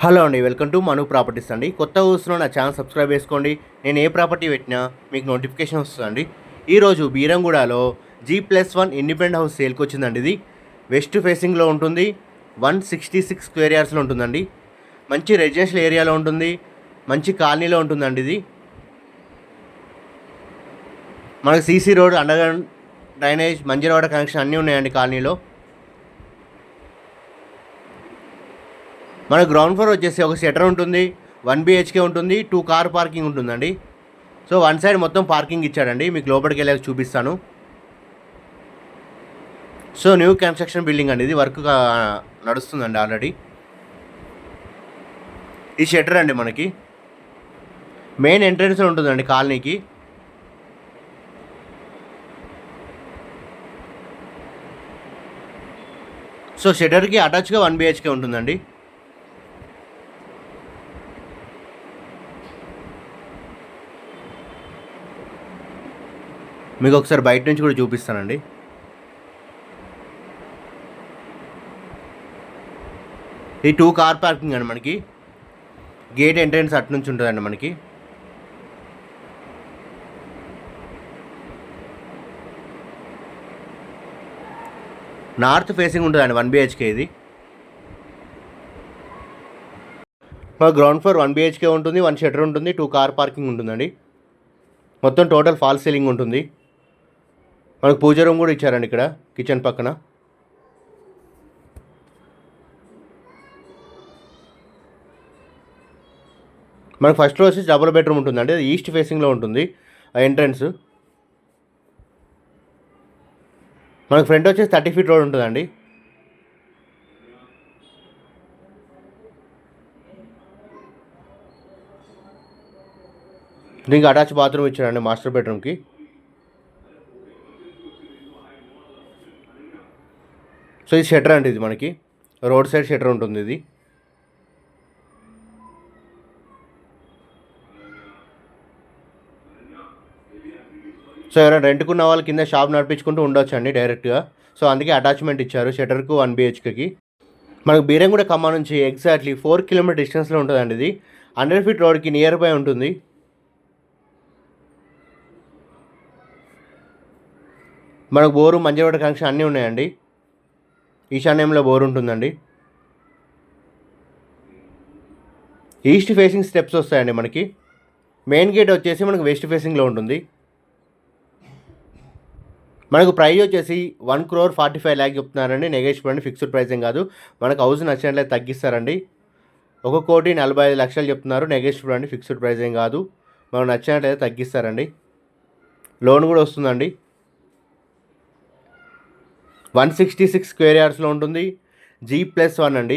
Hello అండి, welcome to Manu properties అండి. కొత్త చూస్తున్న నా ఛానల్ సబ్స్క్రైబ్ చేసుకోండి. నేను ఏ ప్రాపర్టీ పెట్టినా మీకు నోటిఫికేషన్ వస్తుందండి. ఈరోజు బీరంగూడలో G+1 ఇండిపెండెంట్ హౌస్ సేల్కి వచ్చిందండి. ఇది వెస్ట్ ఫేసింగ్లో ఉంటుంది. 166 స్క్వేర్ యార్డ్స్లో ఉంటుందండి. మంచి రెసిడెన్షియల్ ఏరియాలో ఉంటుంది. మంచి కాలనీలో ఉంటుందండి. ఇది మనకు CC road, underground drainage, Manjira connection అన్నీ ఉన్నాయండి కాలనీలో. మన గ్రౌండ్ ఫ్లోర్ వచ్చేసి ఒక షట్టర్ ఉంటుంది, 1 BHK ఉంటుంది, 2 కార్ పార్కింగ్ ఉంటుందండి. సో వన్ సైడ్ మొత్తం పార్కింగ్ ఇచ్చాడండి. మీకు లోపలికి వెళ్ళాక చూపిస్తాను. సో న్యూ కన్స్ట్రక్షన్ బిల్డింగ్ అండి, ఇది వర్క్ నడుస్తుందండి ఆల్రెడీ. ఈ షట్టర్ అండి మనకి మెయిన్ ఎంట్రన్స్ ఉంటుందండి కాలనీకి. సో షట్టర్కి అటాచ్గా 1 BHK ఉంటుందండి. మీకు ఒకసారి బయట నుంచి కూడా చూపిస్తానండి. ఈ 2 కార్ పార్కింగ్ అండి మనకి. గేట్ ఎంట్రన్స్ అటు నుంచి ఉంటుందండి మనకి. నార్త్ ఫేసింగ్ ఉంటుందండి 1 BHK ఇది. గ్రౌండ్ ఫ్లోర్ 1 BHK ఉంటుంది, 1 షట్టర్ ఉంటుంది, 2 కార్ పార్కింగ్ ఉంటుందండి. మొత్తం టోటల్ ఫాల్ సీలింగ్ ఉంటుంది. మనకు పూజ రూమ్ కూడా ఇచ్చారండి ఇక్కడ కిచెన్ పక్కన. మనకు ఫస్ట్ ఫ్లోర్ వచ్చేసి డబుల్ బెడ్రూమ్ ఉంటుందండి. అది ఈస్ట్ ఫేసింగ్లో ఉంటుంది ఎంట్రన్స్. మనకు ఫ్రంట్ వచ్చేసి 30 feet రోడ్ ఉంటుందండి. దీనికి అటాచ్ బాత్రూమ్ ఇచ్చారండి మాస్టర్ బెడ్రూమ్కి. సో ఇది షట్టర్ అంటే ఇది మనకి రోడ్ సైడ్ షట్టర్ ఉంటుంది ఇది. సో ఎవరైనా రెంట్కున్న వాళ్ళు కింద షాప్ నడిపించుకుంటూ ఉండొచ్చు అండి డైరెక్ట్గా. సో అందుకే అటాచ్మెంట్ ఇచ్చారు షట్టర్కు 1 BHKకి. మనకు బీరంగూడ ఖమ్మం నుంచి ఎగ్జాక్ట్లీ 4 kilometer డిస్టెన్స్లో ఉంటుందండి. ఇది 100 feet రోడ్కి నియర్ బై ఉంటుంది. మనకు బోరు, మంజీరా కనెక్షన్ అన్నీ ఉన్నాయండి. ఈశాన్యంలో బోర్ ఉంటుందండి. ఈస్ట్ ఫేసింగ్ స్టెప్స్ వస్తాయండి మనకి. మెయిన్ గేట్ వచ్చేసి మనకు వెస్ట్ ఫేసింగ్లో ఉంటుంది. మనకు ప్రైస్ వచ్చేసి 1,45 lakh చెప్తున్నారండి. నెగోషియబుల్ అండి, ఫిక్స్డ్ ప్రైసింగ్ కాదు. మనకు హౌస్ నచ్చినట్లయితే తగ్గిస్తారండి. 1,45 చెప్తున్నారు. నెగోషియబుల్ అండి, ఫిక్స్డ్ ప్రైసింగ్ కాదు. మనకు నచ్చినట్లయితే తగ్గిస్తారండి. లోన్ కూడా వస్తుందండి. 166 స్క్వేర్ యార్డ్స్లో ఉంటుంది. G+1 అండి.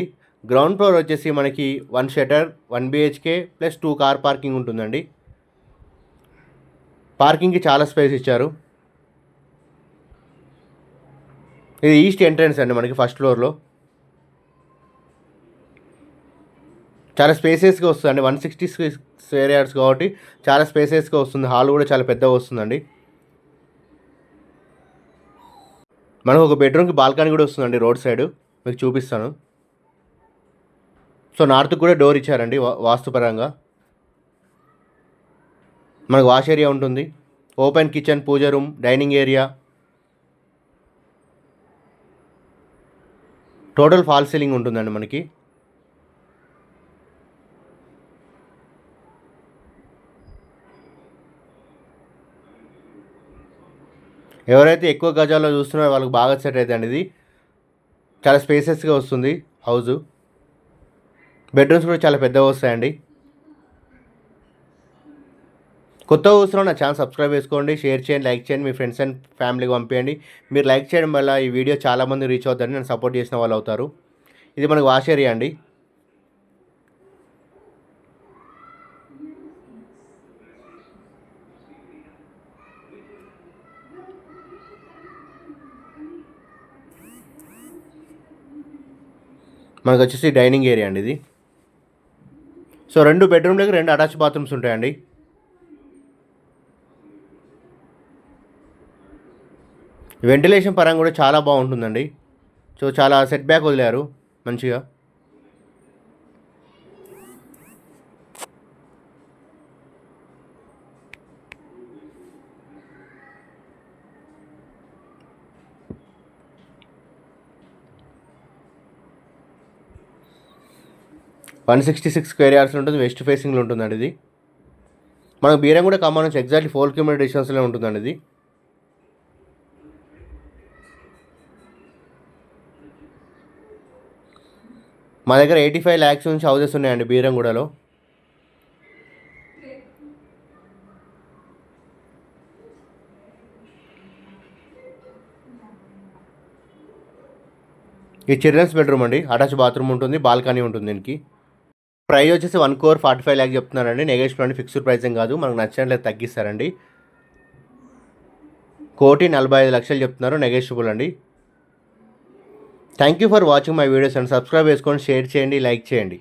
గ్రౌండ్ ఫ్లోర్ వచ్చేసి మనకి 1 shutter, 1 BHK plus 2 car parking ఉంటుందండి. పార్కింగ్కి చాలా స్పేస్ ఇచ్చారు. ఇది ఈస్ట్ ఎంట్రన్స్ అండి మనకి ఫస్ట్ ఫ్లోర్లో. చాలా స్పేసెస్గా వస్తుందండి. 160 స్క్వేర్ యార్డ్స్ కాబట్టి చాలా స్పేసెస్గా వస్తుంది. హాల్ కూడా చాలా పెద్దగా వస్తుందండి. మనకు ఒక బెడ్రూమ్కి బాల్కనీ కూడా వస్తుందండి రోడ్ సైడ్, మీకు చూపిస్తాను. సో నార్త్కి కూడా డోర్ ఇచ్చారండి వాస్తుపరంగా. మనకు వాష్ ఏరియా ఉంటుంది, open kitchen, puja room, dining area, total fall ceiling ఉంటుందండి మనకి. ఎవరైతే ఎక్కువ గజాల్లో చూస్తున్నారో వాళ్ళకి బాగా సెట్ అవుతుంది. ఇది చాలా స్పేసెస్గా వస్తుంది హౌజు. బెడ్రూమ్స్ కూడా చాలా పెద్దగా వస్తాయండి. కొత్త హౌస్లో నా ఛానల్ సబ్స్క్రైబ్ చేసుకోండి, షేర్ చేయండి, లైక్ చేయండి, మీ ఫ్రెండ్స్ అండ్ ఫ్యామిలీకి పంపించండి. మీరు లైక్ చేయడం వల్ల ఈ వీడియో చాలామంది రీచ్ అవుతారని నన్ను సపోర్ట్ చేసిన వాళ్ళు అవుతారు. ఇది మనకు వాష్ ఏరియా అండి. మనకు వచ్చేసి డైనింగ్ ఏరియా అండి ఇది. సో 2 బెడ్రూమ్లకి 2 అటాచ్ బాత్రూమ్స్ ఉంటాయండి. వెంటిలేషన్ పరంగా కూడా చాలా బాగుంటుందండి. సో చాలా సెట్ బ్యాక్ వదిలారు మంచిగా. 166 స్క్వేర్ యార్డ్స్ ఉంటుంది, వెస్ట్ ఫేసింగ్లో ఉంటుందండి ఇది. మనకు బీరంగూడ ఖమ్మం నుంచి ఎగ్జాక్ట్లీ 4 కిలోమీటర్ డిస్టెన్స్లో ఉంటుందండి ఇది. మా దగ్గర 85 lakhs నుంచి హౌసెస్ ఉన్నాయండి బీరంగూడలో. ఈ చిల్డ్రన్స్ బెడ్రూమ్ అండి, అటాచ్ బాత్రూమ్ ఉంటుంది, బాల్కనీ ఉంటుంది. దీనికి ప్రైస్ వచ్చేసి 1,45 lakhs చెప్తున్నారండి. నెగోషియబుల్ అండి, ఫిక్స్డ్ ప్రైసింగ్ కాదు. మనకు నచ్చినట్లయితే తగ్గిస్తారండి. 1,45 చెప్తున్నారు, నెగోషియబుల్ అండి. Thank you for watching my videos and subscribe చేసుకోండి, షేర్ చేయండి, లైక్ చేయండి.